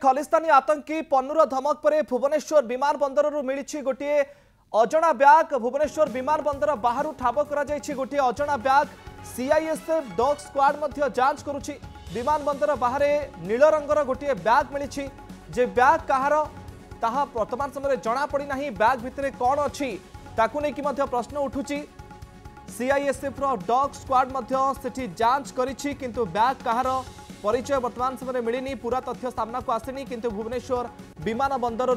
खलिस्तानी आतंकी पन्नूर धमक पर भुवनेश्वर विमान बंदर मिली गोटे अजणा ब्याग भुवनेश्वर विमान बंदर बाहर ठाब कर गोटे अजणा ब्याग सीआईएसएफ डॉग स्क्वाड जांच करुच्ची विमान बंदर बाहर नील रंगर गोटे ब्याग मिली जे ब्याग कहार ताहा वर्तमान समय जना पड़ना ब्याग भितर कौन अच्छी ताकू नहीं प्रश्न उठुची सीआईएसएफ डॉग स्क्वाड सेठी जांच करिछि किंतु ब्याग कहार परिचय वर्तमान समय मिलनी पूरा तथ्य सामना को आसनी किंतु भुवनेश्वर विमान बंदर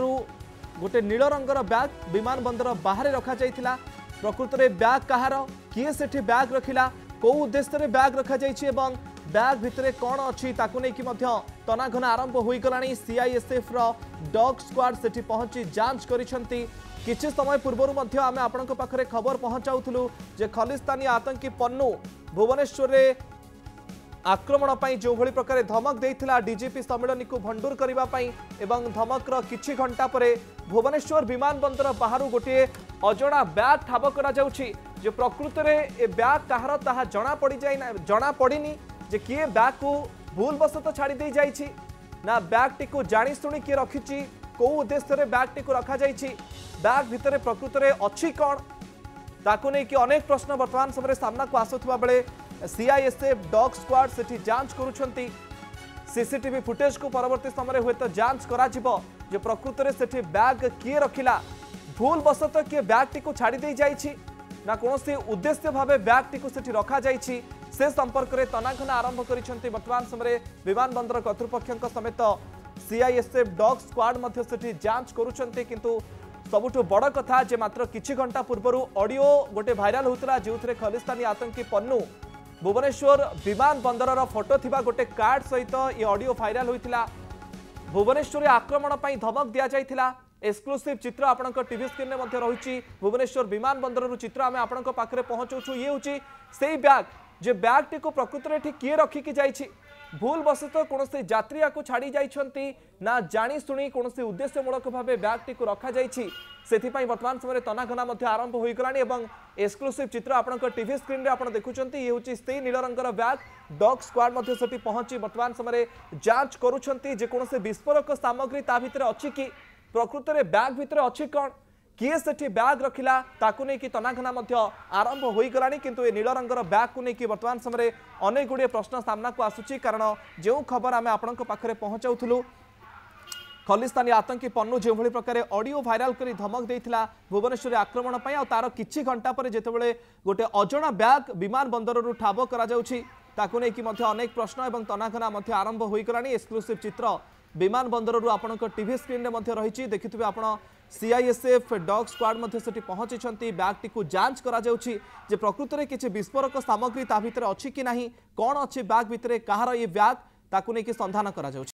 गोटे नील रंगर ब्याग विमान बंदर बाहर रखा जाइथिला प्रकृत में ब्याग कहार किए सेठी ब्याग रखिला को उद्देश्य ब्याग रखा जाइछि एवं ब्याग भितर कौन अच्छी ताकू नहीं तनाघना आरंभ हो गलानी सीआईएसएफ डॉग स्क्वाड सेठी पहुंची जांच करिसेंती किछि समय पूर्व आम आपण पाखे खबर पहुंचाऊलु जे खलिस्तानी आतंकी पन्नू भुवनेश्वर रे आक्रमण पर जो भली प्रकार धमक देइथिला डीजीपी सम्मेलन को भंडूर करने एवं धमकर किछि घंटा पर भुवनेश्वर विमान बंदर बाहर गोटे अजणा ब्याग ठाब करा जाउछि जे प्रकृत में ए ब्याग कहार ताहा जना पड़नी जे किए ब्याग को भूलवशत छाड़ी दे जाइछि ना ब्याग टी को जानी शुणी किए रखिछि को उद्देश्य ब्याग टी को रखा जाइछि ब्याग भितर प्रकृत में अच्छी कौन ताकू नहीं कि अनेक प्रश्न वर्तमान समय सामना को आसुवा बेले सीआईएसएफ डॉग स्क्वाड सेठी जांच करुछंती सीसीटीवी फुटेज को परवर्ती समय हुए तो जांच करा जिवो जे प्रकृत में सेठी ब्याग किए रखिला भूलवशत किए ब्याग टी को छाड़ी दे जाइछि ना कोनोसी उद्देश्य भावे ब्याग टी को सेठी रखा जाइछि से संपर्क में तनाघना आरंभ करिसेंती वर्तमान समय विमान बंदर कर्तृपक्षों समेत सीआईएसएफ डॉग स्क्वाड सेठी जांच करुछंती किंतु सबुठ बड़ कथा जे मात्र किछि घंटा पूर्व ऑडियो गोटे भाइराल होता जो खलिस्तानी आतंकी पन्नू भुवनेश्वर विमान बंदर फोटो थिबा गोटे कार्ड सहित ये ऑडियो भाइराल होता भुवनेश्वर आक्रमण पर धमक दि जाइथिला एक्सक्लूसिव चित्र आपण टीवी स्क्रीन में रही भुवनेश्वर विमान बंदर चित्र आम आपण पाखे पहुंचाऊँ ये हूँ से ब्याग जे ब्याग टी को प्रकृत में किए रखिकी जाइछि भूलवशत कौन यात्री को छाड़ी जाइछंती ना जानी शुणी कौन उद्देश्यमूलक भाव ब्याग टी को रखा जाइछि सेथिपाई वर्तमान समय तनाघना आरंभ हो गलानी एवं एक्सक्लूसिव चित्र आपण टीवी स्क्रीन में आपण देखुछंती ये हूँ से नील रंगर ब्याग डॉग स्क्वाड सेठी पहुंची वर्तमान समय जांच करुछंती जे कौन विस्फोरक सामग्री ता भितर अच्छी कि प्रकृत में ब्याग भितर अच्छी कौन किए सेठी ब्याग रखिला ताकू नहीं कि तनाघना आरंभ हो गलानी किंतु ए नील रंगर ब्याग को नहीं कि वर्तमान समय अनेक गुड़िए प्रश्न सामना को आसुची कारण जो खबर आम आपण पाखे पहुंचाऊलु खलिस्तानी आतंकी पन्नू जो भली प्रकार ऑडियो भाइराल करी धमक देइथिला भुवनेश्वर आक्रमण पर तार किछि घंटा पर जेतेबेले गोटे अजणा ब्याग विमान बंदर ठाब करा जाउछि ताकू नहीं कि अनेक प्रश्न एवं तनाघना आरंभ हो गलानी एक्सक्लूसिव चित्र विमान बंदर आपण टीवी स्क्रीन में रही देखिथे आपण सीआईएसएफ डॉग स्क्वाड सेठी पहुंची ब्याग टी को जांच करा जाउछि जे प्रकृत में किछि विस्फोरक सामग्री ता भितर अछि कि नाही कौन अच्छी ब्याग भितर कहार ये ब्याग ताकू नहीं कि संधान करा जाउछि।